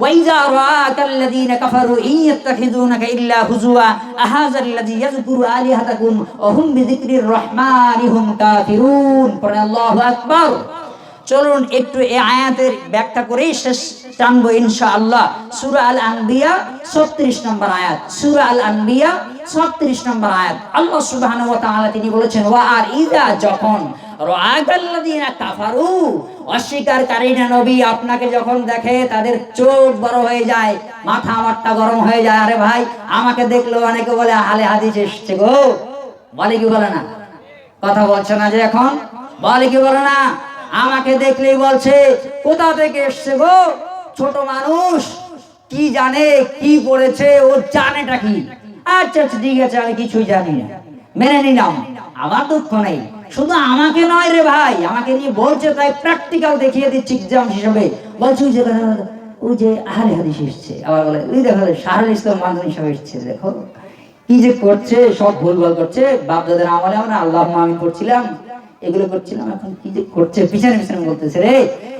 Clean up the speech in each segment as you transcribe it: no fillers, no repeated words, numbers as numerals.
وَإِذَا رَآكَ الَّذِينَ كَفَرُوا إِن يَتَّخِذُونَكَ إِلَّا هُزُوًا أَهَذَا الَّذِي يَذْكُرُ آلِهَتَكُمْ وَهُمْ بِذِكْرِ الرَّحْمَنِ هُمْ كَافِرُونَ। পড়েন আল্লাহু আকবার। চলুন একটু এই আয়াতের ব্যাখ্যা করেই শেষ টানবো ইনশাআল্লাহ। সূরা আল আনবিয়া 36 নম্বর আয়াত। সূরা আল আনবিয়া 36 নম্বর আয়াত। আল্লাহ সুবহানাহু ওয়া তাআলা তিনি বলেছেন, ওয়া আর ইযা যখন রাআকাল্লাযীনা কাফারু অস্বীকারীরা নবী আপনাকে যখন দেখে তাদের চোখ বড় হয়ে যায়, মাথা মাথা গরম হয়ে যায়। আরে ভাই, আমাকে দেখলো অনেকে বলে আহলে হাদিস এসেছে গো, বলে কি বলে না? কথা বলছে না যে এখন বলে কি বলে না? আমাকে দেখলেই বলছে কোথা থেকে এসছে গো, ছোট মানুষ কি জানে, কি পড়েছে, ও জানেটা কি? আচ্ছা আচ্ছা ঠিক আছে, আমি কিছুই জানি না, মেনে নিলাম, আমার দুঃখ নেই। শুধু আমাকে নয় রে ভাই, আমাকে নিয়ে বলছে তাই প্র্যাকটিক্যাল দেখিয়ে দিচ্ছি এক্সাম হিসেবে। বলছি ওই যে আহলে হাদিস এসছে, আবার বলে ওই দেখো শাহরুল ইসলাম মাদানী সাহেব এসছে, দেখো কি যে করছে, সব ভুলভাল করছে। বাপদাদের আমলে আমরা আল্লাহ আমিন পড়ছিলাম, এগুলো করছিলাম, এখন কি যে করছে পিছনে পিছনে বলতেছে রে।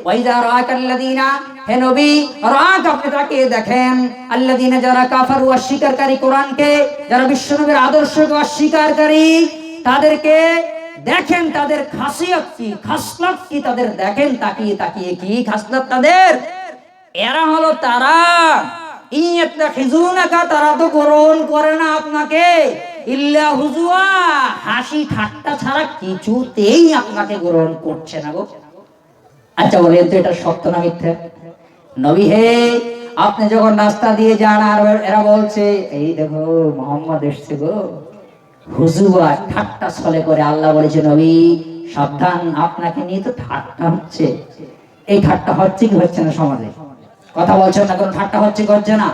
ওয়াইদা রাআকাল্লাযীনা, হে নবী রাআক আপনি তাকিয়ে দেখেন, আল্লাযীনা যারা কাফারু অস্বীকারী কোরআনকে, যারা বিশ্বনবীর আদর্শকে অস্বীকারী, তাদেরকে দেখেন, তাদের খাসিয়ত কি, খাসলত কি, তাদের দেখেন তাকিয়ে তাকিয়ে কি খাসলত তাদের। এরা হলো তারা ইয়াত্তাখিজুনাকা, তারা তো গ্রহণ করে না আপনাকে, ইল্লা হুজুয়া, হাসি ঠাট্টা ছাড়া কিছুতেই আপনাকে গ্রহণ করছে না গো। আচ্ছা বলেন তো এটা সত্য না মিথ্যা? নবী হে, আপনি যখন রাস্তা দিয়ে যান আর এরা বলছে এই দেখো মুহাম্মদ এসেছে গো, হুজুয়া ঠাট্টা ছলে করে, আল্লাহ বলেছে নবী সাবধান, আপনাকে নিয়ে তো ঠাট্টা হচ্ছে। এই ঠাট্টা হচ্ছে কি হচ্ছে না সমাজে? কথা বলছেন না, কোন ঠাট্টা হচ্ছে কি হচ্ছে না?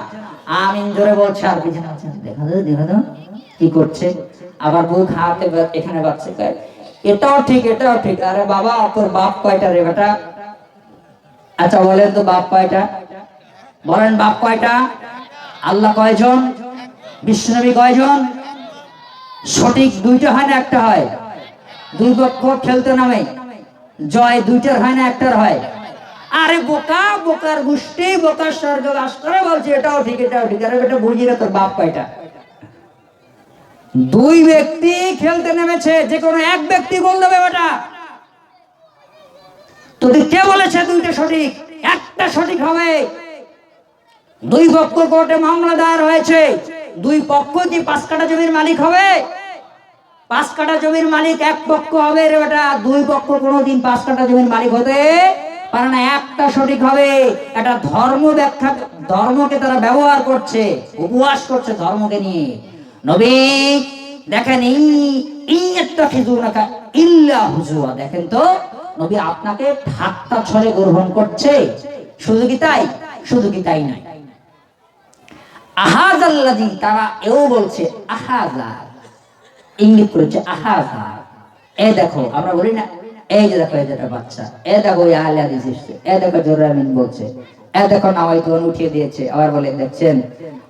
আমিন জোরে বলছে, আর পিছনে আছে দেখা দাও দেখা দাও কি করছে, আবার বউ খাওয়াতে এখানে বাচ্চা কয় এটাও ঠিক এটাও ঠিক। আরে বাবা, তোর বাপ কয়টা রে বেটা? আচ্ছা বলেন তো বাপ কয়টা? বলেন বাপ কয়টা? আল্লাহ কয়জন? বিশ্বনবী কয়জন? সঠিক দুইটা হয় না একটা হয়? দুই পক্ষ খেলতে নামে, জয় দুইটার হয় না একটার হয়? আরে বোকা, বোকার গোষ্ঠী, বোকার স্বর্গ বাস করে বলছে এটাও ঠিক এটাও ঠিক। আরে বেটা বুঝি না, তোর বাপ কয়টা? দুই ব্যক্তি খেলতে নেমেছে, যে কোনো এক ব্যক্তি বল দেবে বেটা তোদের কে বলেছে দুইটা সঠিক? একটা সঠিক হবে। দুই পক্ষ কোর্টে মামলা দায়ের হয়েছে, দুই পক্ষ কি 5 কাঠা জমির মালিক হবে? 5 কাঠা জমির মালিক এক পক্ষ হবে রে বেটা, দুই পক্ষ কোনোদিন 5 কাঠা জমির মালিক হতে পারে না। একটা সঠিক হবে। এটা ধর্ম ব্যাখ্যা, ধর্মকে তারা ব্যবহার করছে, উপহাস করছে ধর্মকে নিয়ে। নবী দেখেন ইয়াত্তাখিজুনাকা ইল্লা হুজুয়া, দেখেন তো নবী আপনাকে ঠাট্টা ছলে গ্রহণ করছে। শুধু কি তাই? শুধু কি তাই নয়, আহাযাল্লাযী, তারা এও বলছে আহাযা, ইঙ্গিত করেছে আহাযা, এ দেখো, আমরা বলি না এই যে দেখো এই যেটা বাচ্চা, এ দেখো ওই আহলে হাদিস এসেছে, এ দেখো জোরে আমিন বলছে, এ দেখো নাওয়াইতুন উঠিয়ে দিয়েছে। আবার বলে দেখছেন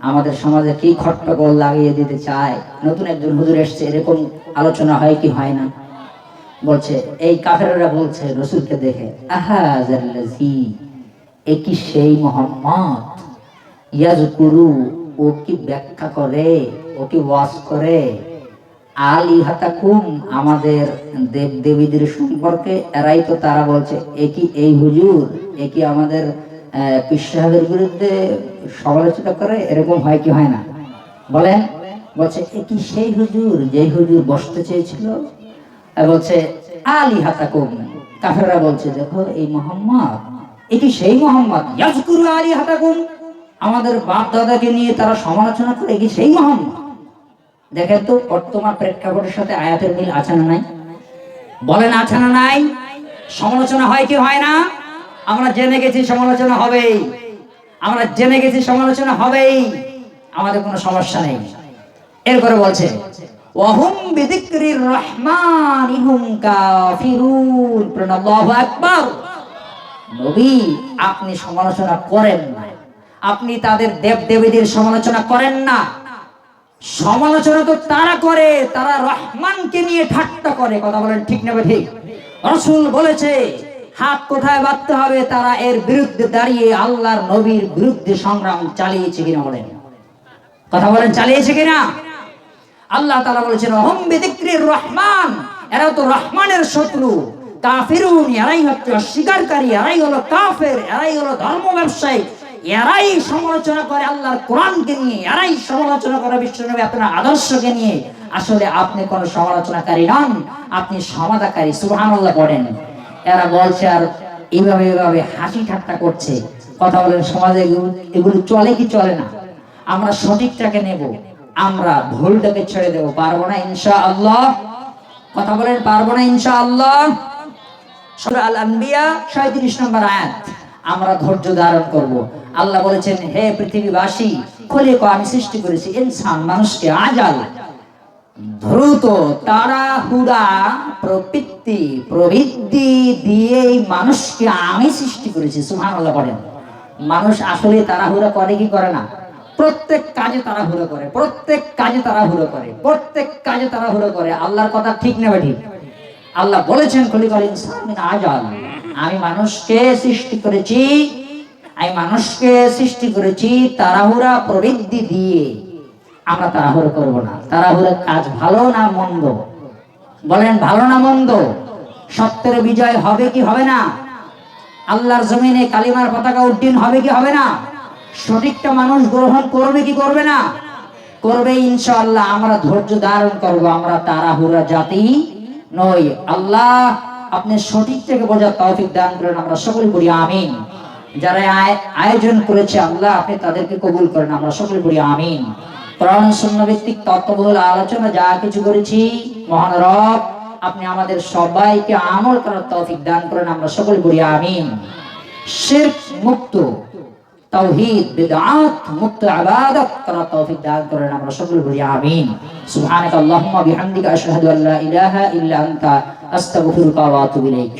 আমাদের সমাজে কি খট্টগোল লাগিয়ে দিতে চায়, নতুন একজন হুজুর এসেছে, এরকম আলোচনা হয় কি হয় না? বলছে এই কাফেররা বলছে রাসূলকে দেখে আহাযাল্লাযী, এ কি সেই মুহাম্মদ, ইয়াজকুরু, ও কি ব্যাখ্যা করে, ও কি ওয়াজ করে, আলিহাতাকুম, আমাদের দেব দেবীদের সম্পর্কে। এরাই তো তারা বলছে এ কি এই হুজুর, এ কি আমাদের পীর সাহেবের বিরুদ্ধে সমালোচনা করে, এরকম হয় কি হয় না? বলেন। বলছে এ কি সেই হুজুর, যে হুজুর বসতে চেয়েছিল। বলছে আলিহাতাকুম, কাফেররা বলছে দেখো এই মুহাম্মদ, এ কি সেই মুহাম্মদ, ইয়াজকুরু আলিহাতাকুম, আমাদের বাপ দাদাকে নিয়ে তারা সমালোচনা করে, কি সেই মুহাম্মদ? দেখেন তো বর্তমান প্রেক্ষাপটের সাথে আয়াতের মিল আছে না নাই? বলেন আছে না নাই? সমালোচনা হয় কি হয় না? আমরা জেনে গেছি সমালোচনা হবেই, আমরা জেনে গেছি সমালোচনা হবেই, আমাদের কোনো সমস্যা নেই। এরপরে বলছে ওয়াহুম বিযিকরির রহমানি হুম কাফিরুন, আল্লাহু আকবার। নবী আপনি সমালোচনা করেন না, আপনি তাদের দেব দেবীদের সমালোচনা করেন না। সমালোচনা তো তারা করে, তারা রহমানকে নিয়ে ঠাট্টা করে। কথা বলেন ঠিক না ঠিক? রাসূল বলেছে হাত কোথায় বাঁধতে হবে তারা এর বিরুদ্ধে দাঁড়িয়ে আল্লাহর নবীর বিরুদ্ধে সংগ্রাম চালিয়েছে কিনা বলেন, কথা বলেন, চালিয়েছে কিনা? আল্লাহ তাআলা বলেছেন হুম বিযিকরির রহমান, এরা তো রহমানের শত্রু। কাফিরুন, এরাই হচ্ছে অস্বীকারী, এরাই হলো কাফের, এরাই হলো ধর্ম ব্যবসায়ী, এরাই সমালোচনা করে আল্লাহর কোরআনকে নিয়ে, এরাই সমালোচনা করে বিশ্বনবী আপনার আদর্শকে নিয়ে। আসলে আপনি কোন সমালোচনাকারী নন, আপনি সমাধানকারী। সুবহানাল্লাহ পড়েন। এরা বলছে আর এইভাবে এইভাবে হাসি ঠাট্টা করছে। কথা বলেন, সমাজে এগুলো চলে কি চলে না? আমরা সঠিকটাকে নেব, আমরা ভুলটাকে ছেড়ে দেব, পারবো না ইনশাআল্লাহ? কথা বলেন, পারবো না ইনশাআল্লাহ? সূরা আল আনবিয়া 37 নম্বর আয়াত। আমরা ধৈর্য ধারণ করব। আল্লাহ বলেছেন হে পৃথিবীবাসী, খলিক আমি সৃষ্টি করেছি ইনসান মানুষকে আজাল, দ্রুত, তাড়াহুড়া, প্রবৃত্তি দিয়ে মানুষকে আমি সৃষ্টি করেছি। সুবহানাল্লাহ বলেন। মানুষ আসলে তাড়াহুড়া করে কি করে না? প্রত্যেক কাজে তাড়াহুড়ো করে, প্রত্যেক কাজে তাড়াহুড়ো করে, প্রত্যেক কাজে তাড়াহুড়ো করে। আল্লাহর কথা ঠিক না ঠিক? আল্লাহ বলেছেন খলিকাল ইনসান মিন আজাল, আমি মানুষকে সৃষ্টি করেছি, আমি মানুষকে সৃষ্টি করেছি তাড়াহুড়া প্রবৃত্তি দিয়ে। আমরা তাড়াহুড়ো করব না। তাড়াহুড়োর কাজ ভালো না মন্দ? বলেন, ভালো না মন্দ? সত্যের বিজয় হবে কি হবে না? আল্লাহর জমিনে কালিমার পতাকা উড্ডীন হবে কি হবে না? সঠিকটা মানুষ গ্রহণ করবে কি করবে না? করবে ইনশাআল্লাহ। আমরা ধৈর্য ধারণ করব, আমরা তাড়াহুড়া জাতি নই। আল্লাহ আপনি সঠিকটাকে বোঝার তৌফিক দান করেন, আমরা সকলে বলি আমিন। যারা আয়োজন করেছে আল্লাহ আপনি তাদেরকে কবুল করেন, আমরা সকলে বলি আমিন। কোরআন সুন্নাহ ভিত্তিক তত্ত্ববহুল আলোচনা যা কিছু করেছি, মহান রব আপনি আমাদের সবাইকে আমল করার তৌফিক দান করেন, আমরা সকলে বলি আমিন। শিরক মুক্ত, তাওহীদ বিদআত মুক্ত ইবাদত করার তৌফিক দান করেন, আমরা সকলে বলি আমিন। সুবহানাকাল্লাহুম্মা বিহামদিকা আশহাদু আল্লা ইলাহা ইল্লা আনতা আস্তাগফিরুকা ওয়া আতুবু ইলাইক।